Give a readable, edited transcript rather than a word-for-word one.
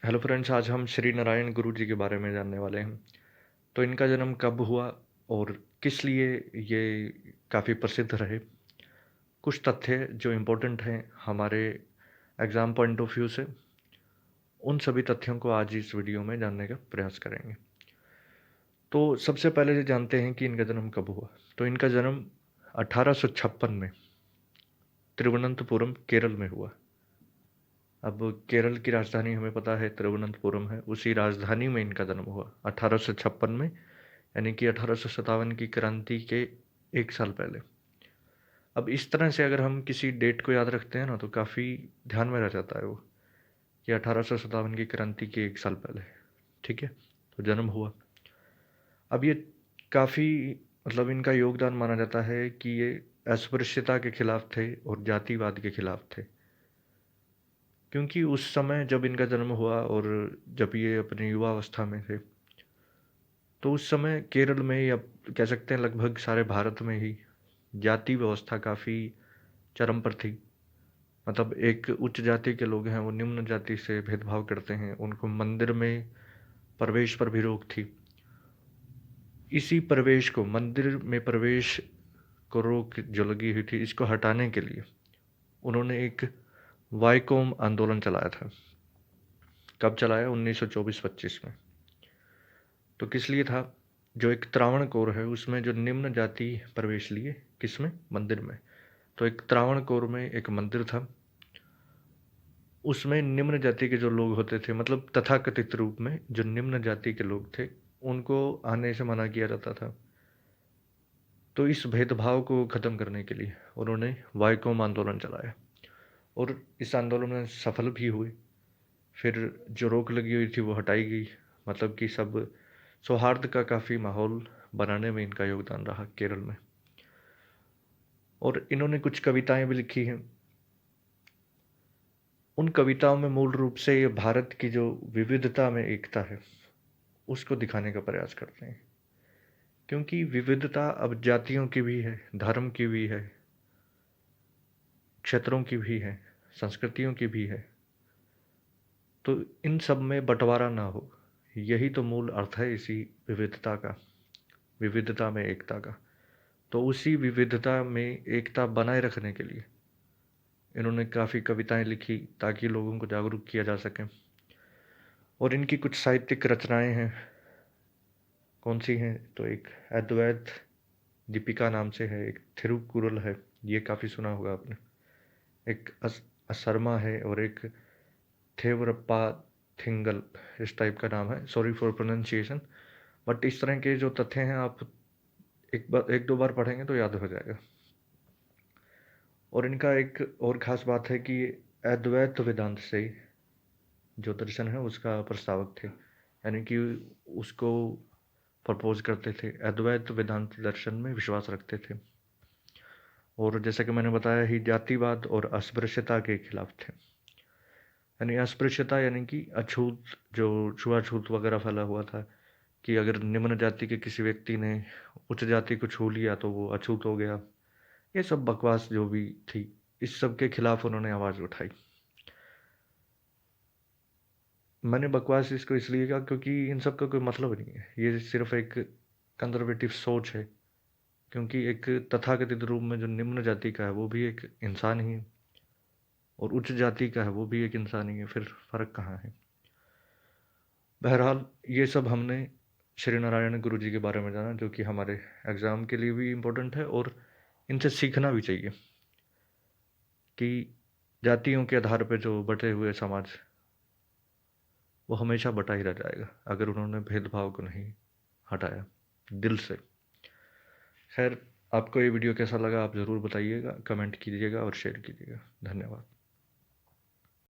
Hello friends, आज हम श्री नारायण गुरु जी के बारे में जानने वाले हैं। तो इनका जन्म कब हुआ और किस लिए ये काफ़ी प्रसिद्ध रहे। कुछ तथ्य जो इम्पोर्टेंट हैं हमारे एग्ज़ाम पॉइंट ऑफ व्यू से, उन सभी तथ्यों को आज इस वीडियो में जानने का प्रयास करेंगे। तो सबसे पहले जानते हैं कि इनका जन्म कब हुआ। तो इनका जन्म 1856 में तिरुवनंतपुरम, केरल में हुआ। अब केरल की राजधानी हमें पता है तिरुवनंतपुरम है, उसी राजधानी में इनका जन्म हुआ 1856 में, यानी कि 1857 की क्रांति के 1 साल पहले। अब इस तरह से अगर हम किसी डेट को याद रखते हैं ना, तो काफ़ी ध्यान में रह जाता है वो कि 1857 की क्रांति के 1 साल पहले। ठीक है, तो जन्म हुआ। अब ये काफ़ी मतलब इनका योगदान माना जाता है कि ये अस्पृश्यता के खिलाफ थे और जातिवाद के खिलाफ थे, क्योंकि उस समय जब इनका जन्म हुआ और जब ये अपनी युवावस्था में थे, तो उस समय केरल में, या कह सकते हैं लगभग सारे भारत में ही, जाति व्यवस्था काफ़ी चरम पर थी। मतलब एक उच्च जाति के लोग हैं, वो निम्न जाति से भेदभाव करते हैं, उनको मंदिर में प्रवेश पर भी रोक थी। इसी प्रवेश को, मंदिर में प्रवेश को रोक जो लगी हुई थी, इसको हटाने के लिए उन्होंने एक वाईकोम आंदोलन चलाया था। कब चलाया? 1924-25 में। तो किस लिए था? जो एक त्रावणकोर है, उसमें जो निम्न जाति प्रवेश लिए, किसमें? मंदिर में। तो एक त्रावणकोर में एक मंदिर था, उसमें निम्न जाति के जो लोग होते थे, मतलब तथाकथित रूप में जो निम्न जाति के लोग थे, उनको आने से मना किया जाता था। तो इस भेदभाव को ख़त्म करने के लिए उन्होंने वाईकोम आंदोलन चलाया और इस आंदोलन में सफल भी हुए। फिर जो रोक लगी हुई थी वो हटाई गई। मतलब कि सब सौहार्द का काफ़ी माहौल बनाने में इनका योगदान रहा केरल में। और इन्होंने कुछ कविताएं भी लिखी हैं। उन कविताओं में मूल रूप से ये भारत की जो विविधता में एकता है, उसको दिखाने का प्रयास करते हैं। क्योंकि विविधता अब जातियों की भी है, धर्म की भी है, क्षेत्रों की भी है, संस्कृतियों की भी है। तो इन सब में बंटवारा ना हो, यही तो मूल अर्थ है इसी विविधता का, विविधता में एकता का। तो उसी विविधता में एकता बनाए रखने के लिए इन्होंने काफ़ी कविताएं लिखी, ताकि लोगों को जागरूक किया जा सके। और इनकी कुछ साहित्यिक रचनाएं हैं। कौन सी हैं? तो एक अद्वैत दीपिका नाम से है, एक थिरुकुरल है, ये काफ़ी सुना होगा आपने। एक असरमा है और एक थेवरप्पा थिंगल, इस टाइप का नाम है। सॉरी फॉर प्रोनाउंसिएशन, बट इस तरह के जो तथ्य हैं आप एक दो बार पढ़ेंगे तो याद हो जाएगा। और इनका एक और ख़ास बात है कि अद्वैत वेदांत से जो दर्शन है उसका प्रस्तावक थे, यानी कि उसको प्रपोज करते थे, अद्वैत वेदांत दर्शन में विश्वास रखते थे। और जैसा कि मैंने बताया ही, जातिवाद और अस्पृश्यता के खिलाफ थे। यानी अस्पृश्यता यानी कि अछूत, जो छुआछूत वगैरह फैला हुआ था, कि अगर निम्न जाति के किसी व्यक्ति ने उच्च जाति को छू लिया तो वो अछूत हो गया। ये सब बकवास जो भी थी, इस सब के खिलाफ उन्होंने आवाज़ उठाई। मैंने बकवास इसको इसलिए कहा क्योंकि इन सब का कोई मतलब नहीं है, ये सिर्फ एक कंजर्वेटिव सोच है। क्योंकि एक तथाकथित रूप में जो निम्न जाति का है वो भी एक इंसान ही है, और उच्च जाति का है वो भी एक इंसान ही है, फिर फर्क कहाँ है? बहरहाल, ये सब हमने श्री नारायण गुरु जी के बारे में जाना, जो कि हमारे एग्ज़ाम के लिए भी इम्पोर्टेंट है और इनसे सीखना भी चाहिए कि जातियों के आधार पर जो बटे हुए समाज, वो हमेशा बटा ही रह जाएगा अगर उन्होंने भेदभाव को नहीं हटाया दिल से। खैर, आपको ये वीडियो कैसा लगा आप ज़रूर बताइएगा, कमेंट कीजिएगा और शेयर कीजिएगा। धन्यवाद।